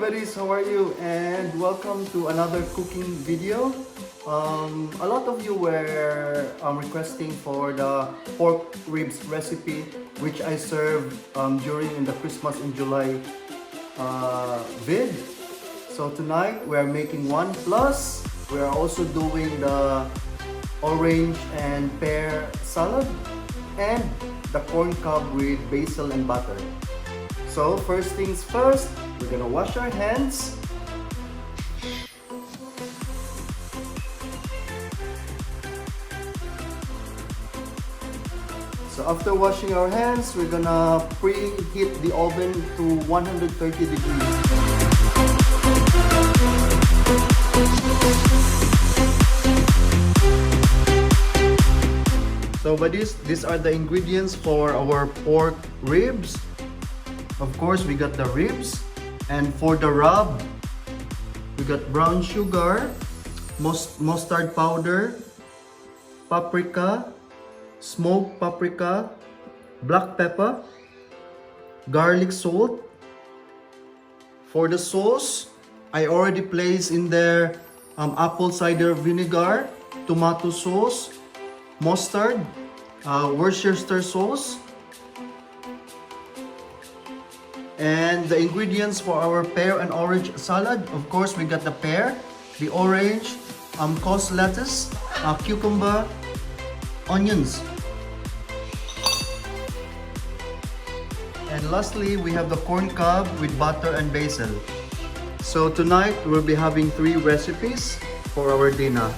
buddies, how are you? And welcome to another cooking video. A lot of you were requesting for the pork ribs recipe, which I served during the Christmas in July vid. So tonight we are making one, plus we are also doing the orange and pear salad and the corn cob with basil and butter. So first things first, we're gonna wash our hands. So after washing our hands, we're gonna preheat the oven to 130 degrees. So buddies, these are the ingredients for our pork ribs. Of course, we got the ribs, and for the rub, we got brown sugar, mustard powder, paprika, smoked paprika, black pepper, garlic salt. For the sauce, I already placed in there apple cider vinegar, tomato sauce, mustard, Worcestershire sauce. And the ingredients for our pear and orange salad, of course, we got the pear, the orange, cos lettuce, cucumber, onions. And lastly, we have the corn cob with butter and basil. So tonight, we'll be having 3 recipes for our dinner.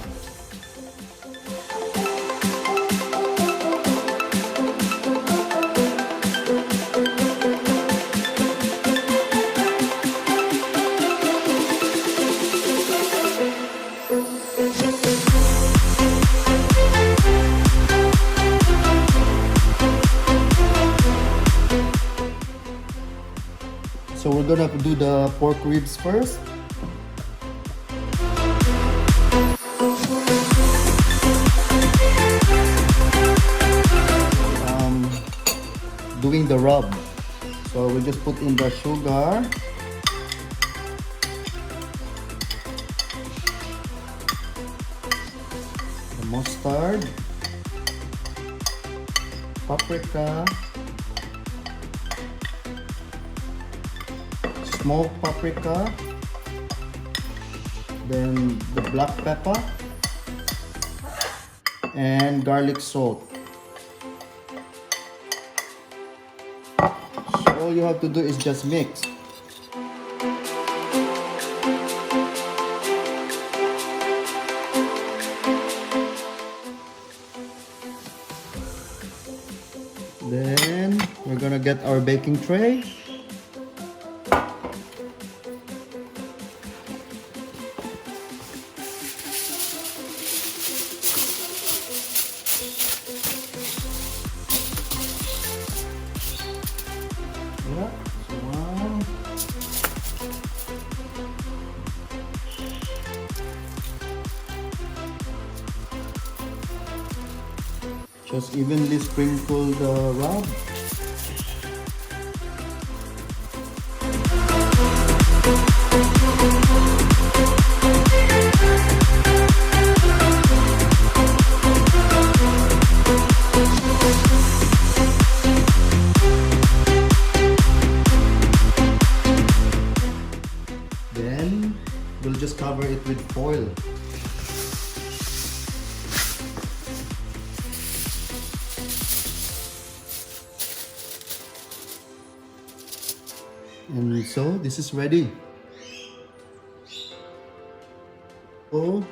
So we're gonna do the pork ribs first. Doing the rub. So we just put in the sugar, the mustard, paprika, smoked paprika, then the black pepper, and garlic salt. So all you have to do is just mix. Then we're gonna get our baking tray. Yeah, so one. Just evenly sprinkle the rub. Then we'll just cover it with foil. And so this is ready. So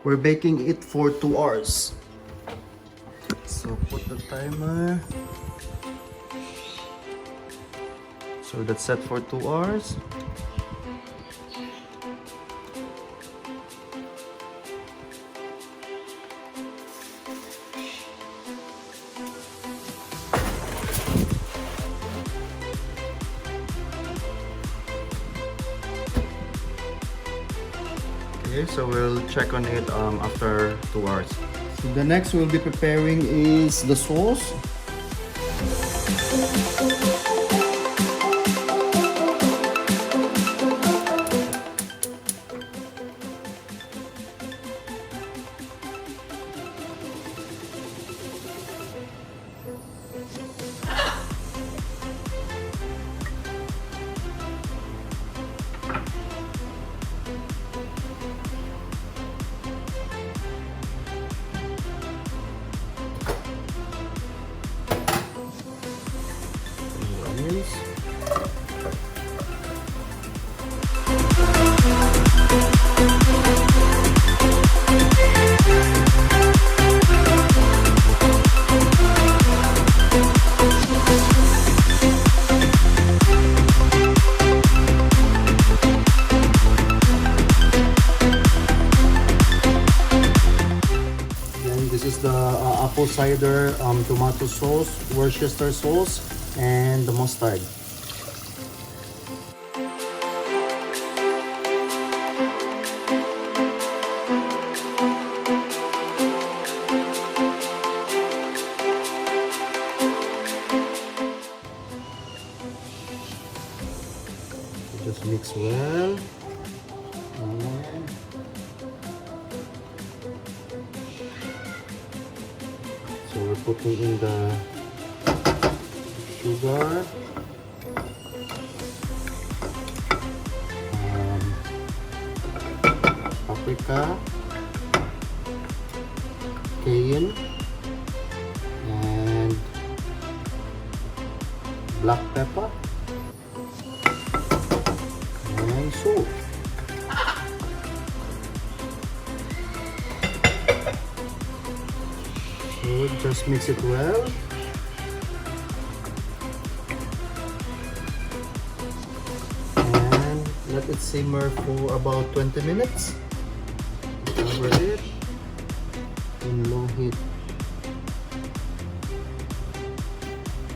we're baking it for 2 hours. So put the timer. So that's set for 2 hours. Okay, so we'll check on it after 2 hours. So the next we'll be preparing is the sauce. apple cider tomato sauce, Worcestershire sauce, and the mustard. Just mix well. And so we're putting in the sugar, paprika, cayenne, and black pepper, and salt. So just mix it well. And let it simmer for about 20 minutes. Cover it in low heat.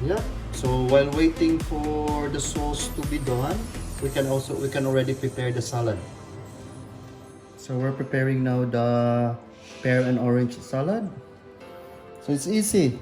Yeah. So while waiting for the sauce to be done, we can already prepare the salad. So we're preparing now the pear and orange salad. So it's easy.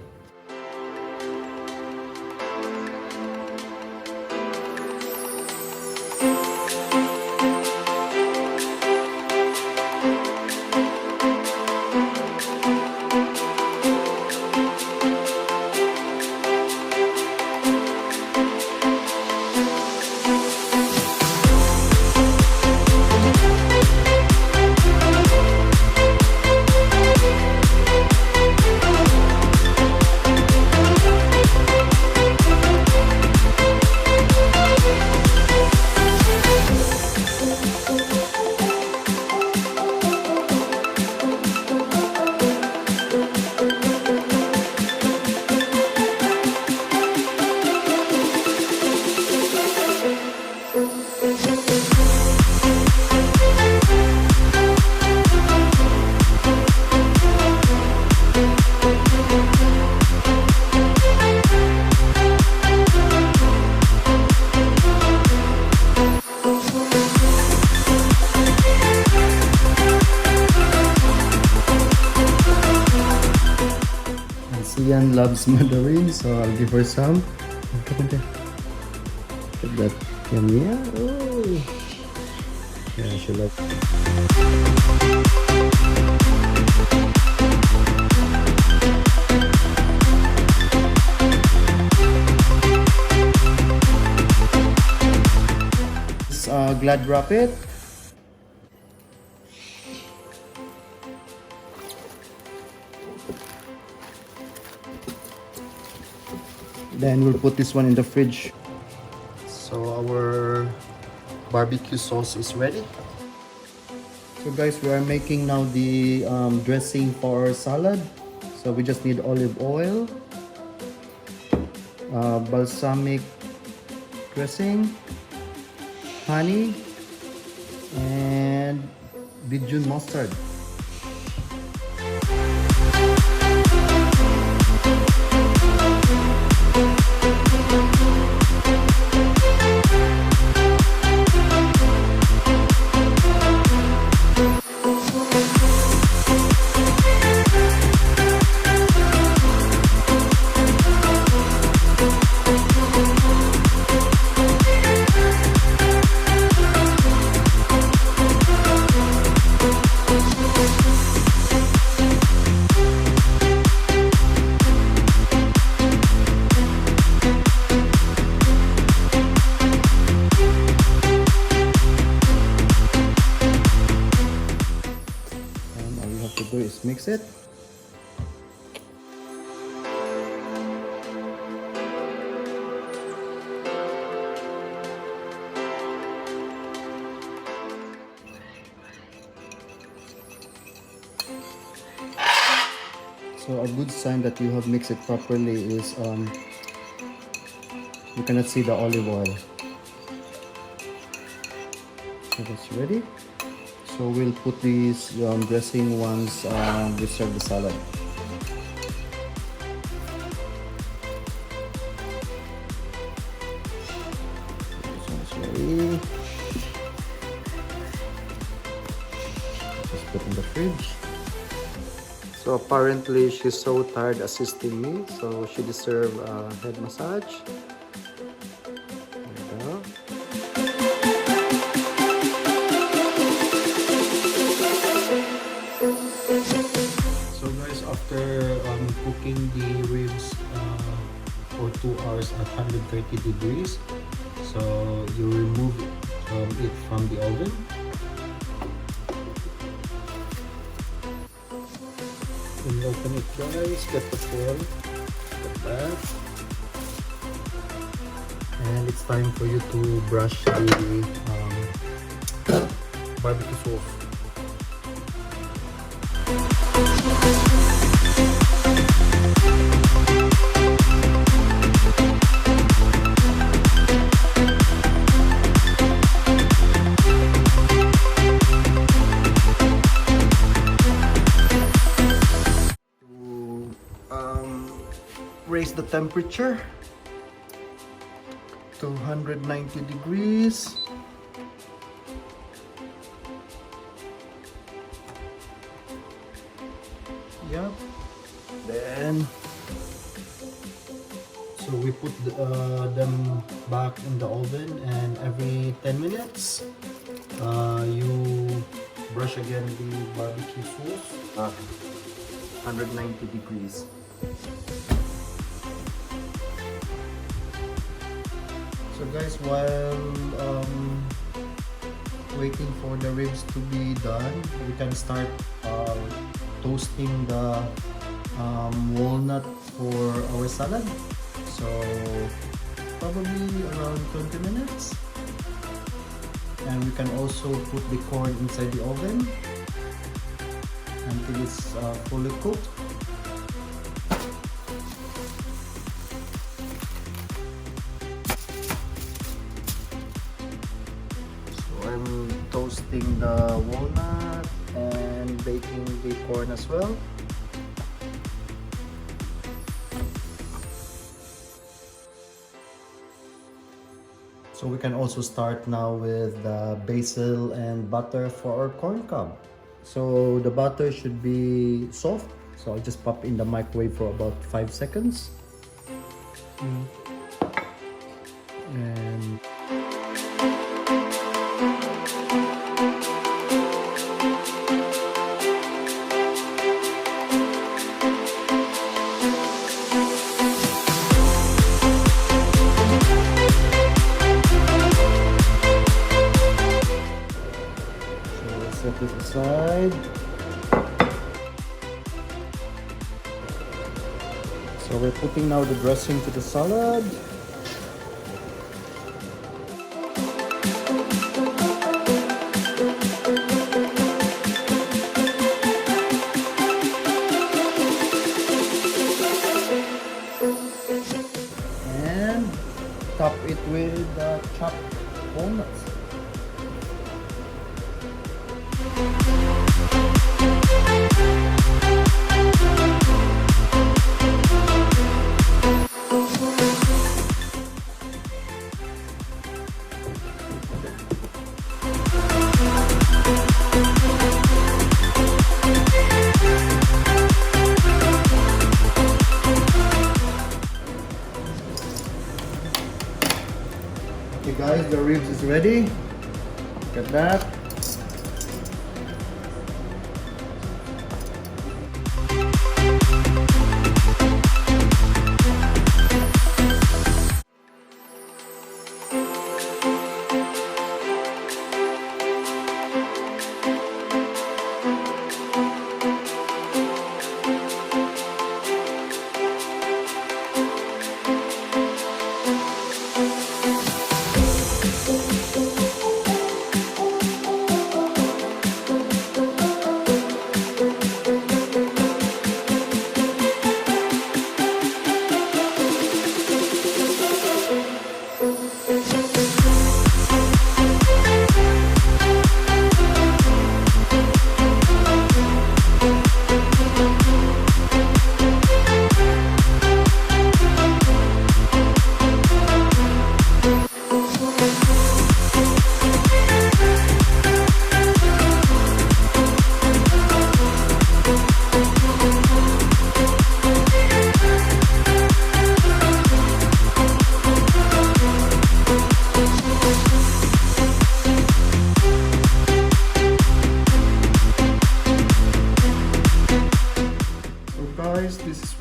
Cyan loves mandarin, so I'll give her some. Come on there. Look at that. Yummy. Oh. Yeah, she loves it. Glad wrap it. Then we'll put this one in the fridge. So our barbecue sauce is ready. So guys, we are making now the dressing for our salad. So we just need olive oil, balsamic dressing, honey, and Dijon mustard. Do is mix it. So a good sign that you have mixed it properly is you cannot see the olive oil. So that's ready. So we'll put these dressing once we serve the salad. put in the fridge. So apparently she's so tired assisting me, so she deserves a head massage. There you go. So guys, after cooking the ribs for 2 hours at 130 degrees, so you remove it from the oven. And open it guys, get the foil, get that. And it's time for you to brush the barbecue sauce. Raise the temperature to 190 degrees. Yep. Then so we put them back in the oven, and every 10 minutes you brush again the barbecue sauce. 190 degrees. So guys, while waiting for the ribs to be done, we can start toasting the walnut for our salad. So probably around 20 minutes. And we can also put the corn inside the oven until it's fully cooked. I'm toasting the walnut and baking the corn as well. So we can also start now with basil and butter for our corn cob. So the butter should be soft, so I'll just pop in the microwave for about 5 seconds. And set this aside. So we're putting now the dressing to the salad. And top it with chopped walnuts. Okay guys, the ribs is ready. Look at that.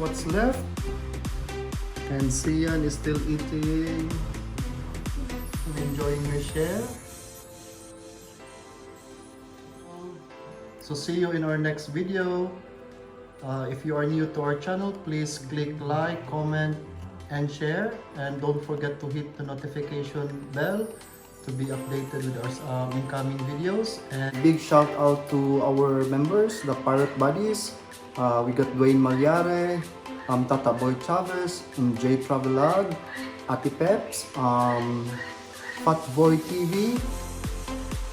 what's left. And Cyan is still eating and enjoying her share. So see you in our next video. If you are new to our channel, please click like, comment, and share. And don't forget to hit the notification bell to be updated with our incoming videos. And big shout out to our members, the Parrot Buddies. We got Dwayne Malyare, Tata Boy Chavez, J Travelog, Ati Peps, Fat Boy TV,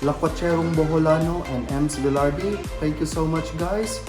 Lakwacherong Boholano, and Ems Velarde. Thank you so much, guys.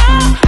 Yeah.